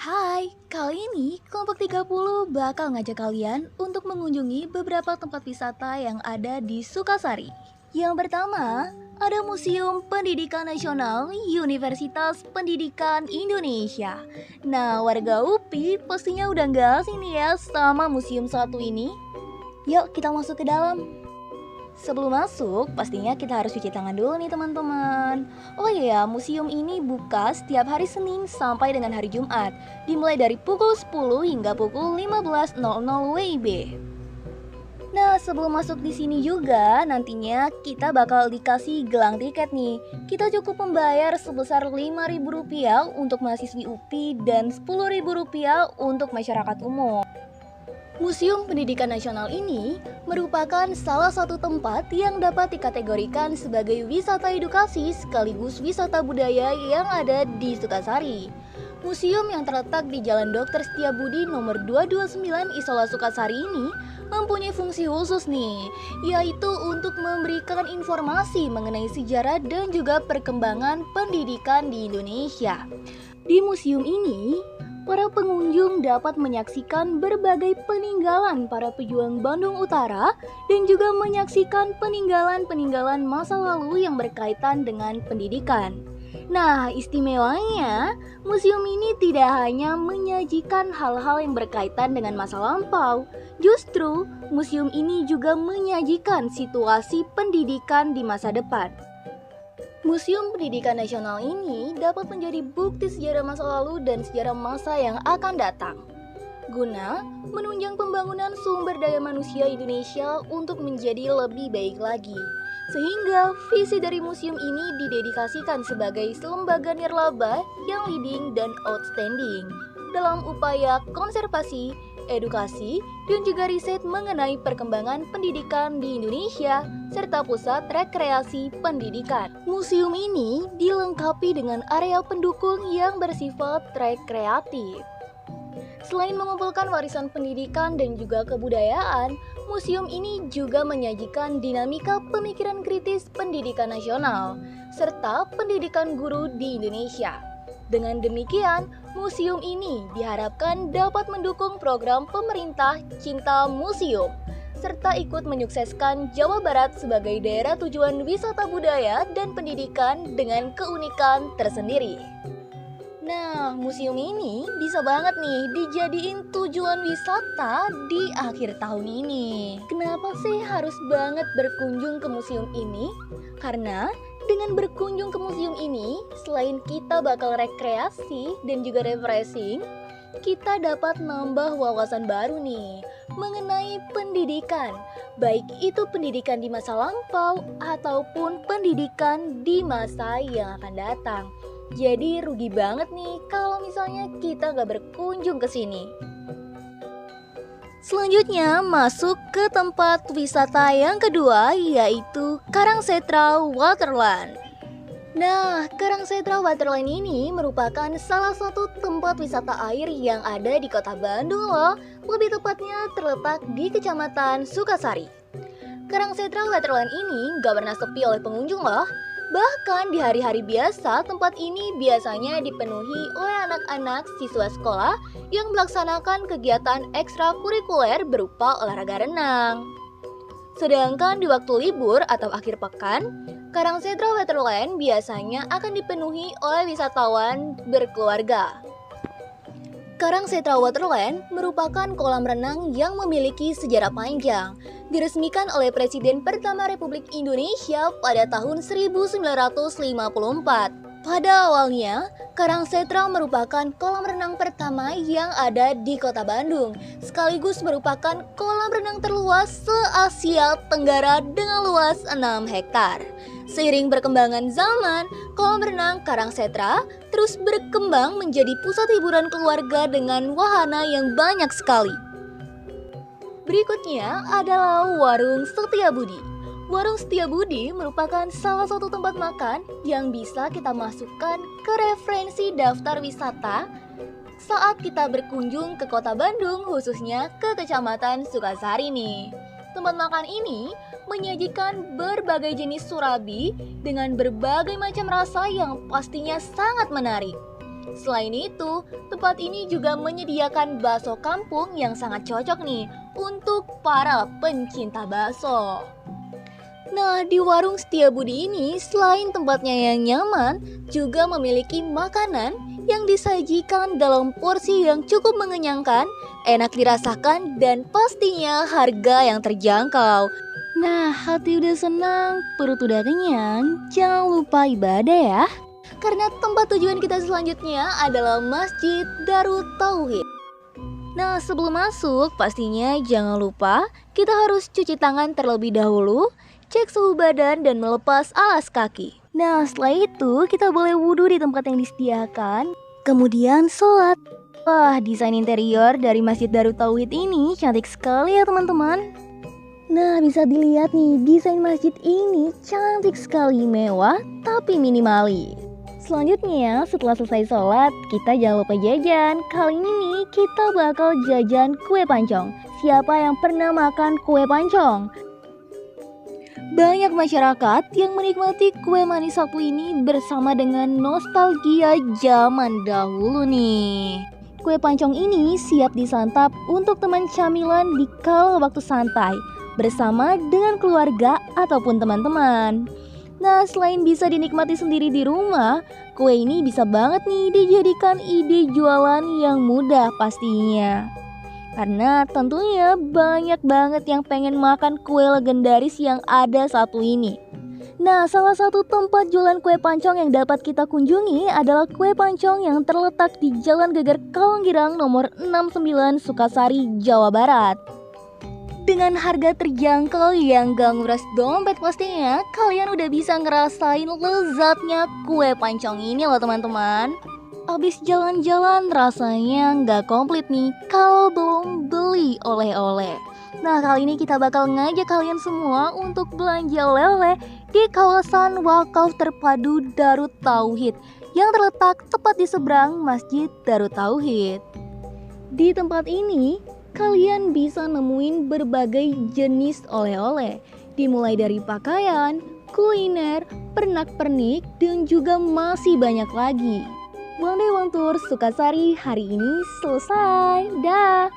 Hai, kali ini kelompok 30 bakal ngajak kalian untuk mengunjungi beberapa tempat wisata yang ada di Sukasari. Yang pertama, ada Museum Pendidikan Nasional Universitas Pendidikan Indonesia. Nah, warga UPI pastinya udah nggak asing nih ya sama museum satu ini. Yuk kita masuk ke dalam. Sebelum masuk, pastinya kita harus cuci tangan dulu nih teman-teman. Oh iya, museum ini buka setiap hari Senin sampai dengan hari Jumat, dimulai dari pukul 10 hingga pukul 15.00 WIB. Nah, sebelum masuk di sini juga, nantinya kita bakal dikasih gelang tiket nih. Kita cukup membayar sebesar Rp5.000 untuk mahasiswi UPI dan Rp10.000 untuk masyarakat umum. Museum Pendidikan Nasional ini merupakan salah satu tempat yang dapat dikategorikan sebagai wisata edukasi sekaligus wisata budaya yang ada di Sukasari. Museum yang terletak di Jalan Dr. Setiabudi nomor 229 Isola Sukasari ini mempunyai fungsi khusus nih, yaitu untuk memberikan informasi mengenai sejarah dan juga perkembangan pendidikan di Indonesia. Di museum ini, para pengunjung dapat menyaksikan berbagai peninggalan para pejuang Bandung Utara dan juga menyaksikan peninggalan-peninggalan masa lalu yang berkaitan dengan pendidikan. Nah, istimewanya, museum ini tidak hanya menyajikan hal-hal yang berkaitan dengan masa lampau. Justru, museum ini juga menyajikan situasi pendidikan di masa depan. Museum Pendidikan Nasional ini dapat menjadi bukti sejarah masa lalu dan sejarah masa yang akan datang, guna menunjang pembangunan sumber daya manusia Indonesia untuk menjadi lebih baik lagi. Sehingga visi dari museum ini didedikasikan sebagai lembaga nirlaba yang leading dan outstanding dalam upaya konservasi, edukasi, dan juga riset mengenai perkembangan pendidikan di Indonesia, serta pusat rekreasi pendidikan. Museum ini dilengkapi dengan area pendukung yang bersifat rekreatif. Selain mengumpulkan warisan pendidikan dan juga kebudayaan, museum ini juga menyajikan dinamika pemikiran kritis pendidikan nasional, serta pendidikan guru di Indonesia. Dengan demikian, museum ini diharapkan dapat mendukung program pemerintah Cinta Museum, serta ikut menyukseskan Jawa Barat sebagai daerah tujuan wisata budaya dan pendidikan dengan keunikan tersendiri. Nah, museum ini bisa banget nih dijadiin tujuan wisata di akhir tahun ini. Kenapa sih harus banget berkunjung ke museum ini? Karena dengan berkunjung ke museum ini, selain kita bakal rekreasi dan juga refreshing, kita dapat nambah wawasan baru nih mengenai pendidikan, baik itu pendidikan di masa lampau ataupun pendidikan di masa yang akan datang. Jadi rugi banget nih kalau misalnya kita gak berkunjung ke sini. Selanjutnya masuk ke tempat wisata yang kedua, yaitu Karangsetra Waterland. Nah, Karangsetra Waterland ini merupakan salah satu tempat wisata air yang ada di kota Bandung loh. Lebih tepatnya terletak di Kecamatan Sukasari. Karangsetra Waterland ini gak pernah sepi oleh pengunjung loh. Bahkan di hari-hari biasa, tempat ini biasanya dipenuhi oleh anak-anak siswa sekolah yang melaksanakan kegiatan ekstrakurikuler berupa olahraga renang. Sedangkan di waktu libur atau akhir pekan, Karangsetra Waterland biasanya akan dipenuhi oleh wisatawan berkeluarga. Karangsetra Waterland merupakan kolam renang yang memiliki sejarah panjang, diresmikan oleh Presiden pertama Republik Indonesia pada tahun 1954. Pada awalnya, Karangsetra merupakan kolam renang pertama yang ada di kota Bandung, sekaligus merupakan kolam renang terluas se-Asia Tenggara dengan luas 6 hektar. Seiring perkembangan zaman, kolam renang Karangsetra terus berkembang menjadi pusat hiburan keluarga dengan wahana yang banyak sekali. Berikutnya adalah Warung Setiabudi. Warung Setiabudi merupakan salah satu tempat makan yang bisa kita masukkan ke referensi daftar wisata saat kita berkunjung ke kota Bandung, khususnya ke Kecamatan Sukasari nih. Tempat makan ini menyajikan berbagai jenis surabi dengan berbagai macam rasa yang pastinya sangat menarik. Selain itu, tempat ini juga menyediakan bakso kampung yang sangat cocok nih untuk para pencinta bakso. Nah, di warung Setiabudi ini selain tempatnya yang nyaman, juga memiliki makanan yang disajikan dalam porsi yang cukup mengenyangkan, enak dirasakan, dan pastinya harga yang terjangkau. Nah, hati udah senang, perut udah kenyang, jangan lupa ibadah ya. Karena tempat tujuan kita selanjutnya adalah Masjid Darut Tauhid. Nah, sebelum masuk, pastinya jangan lupa kita harus cuci tangan terlebih dahulu, cek suhu badan, dan melepas alas kaki. Nah, setelah itu kita boleh wudhu di tempat yang disediakan, kemudian sholat. Wah, desain interior dari Masjid Darut Tauhid ini cantik sekali ya teman-teman. Nah, bisa dilihat nih, desain masjid ini cantik sekali, mewah tapi minimalis. Selanjutnya, setelah selesai sholat, kita jangan lupa jajan. Kali ini nih, kita bakal jajan kue pancong. Siapa yang pernah makan kue pancong? Banyak masyarakat yang menikmati kue manis satu ini bersama dengan nostalgia zaman dahulu nih. Kue pancong ini siap disantap untuk teman camilan di kala waktu santai, bersama dengan keluarga ataupun teman-teman. Nah, selain bisa dinikmati sendiri di rumah, kue ini bisa banget nih dijadikan ide jualan yang mudah pastinya. Karena tentunya banyak banget yang pengen makan kue legendaris yang ada satu ini. Nah, salah satu tempat jualan kue pancong yang dapat kita kunjungi adalah kue pancong yang terletak di Jalan Geger Kawanggirang nomor 69 Sukasari, Jawa Barat. Dengan harga terjangkau yang gak nguras dompet pastinya, kalian udah bisa ngerasain lezatnya kue pancong ini loh teman-teman. Abis jalan-jalan rasanya nggak komplit nih kalau belum beli oleh-oleh. Nah, kali ini kita bakal ngajak kalian semua untuk belanja oleh-oleh di kawasan wakaf terpadu Darut Tauhid yang terletak tepat di seberang Masjid Darut Tauhid. Di tempat ini, kalian bisa nemuin berbagai jenis oleh-oleh, dimulai dari pakaian, kuliner, pernak-pernik, dan juga masih banyak lagi. One Day One Tour Sukasari hari ini selesai. Dah.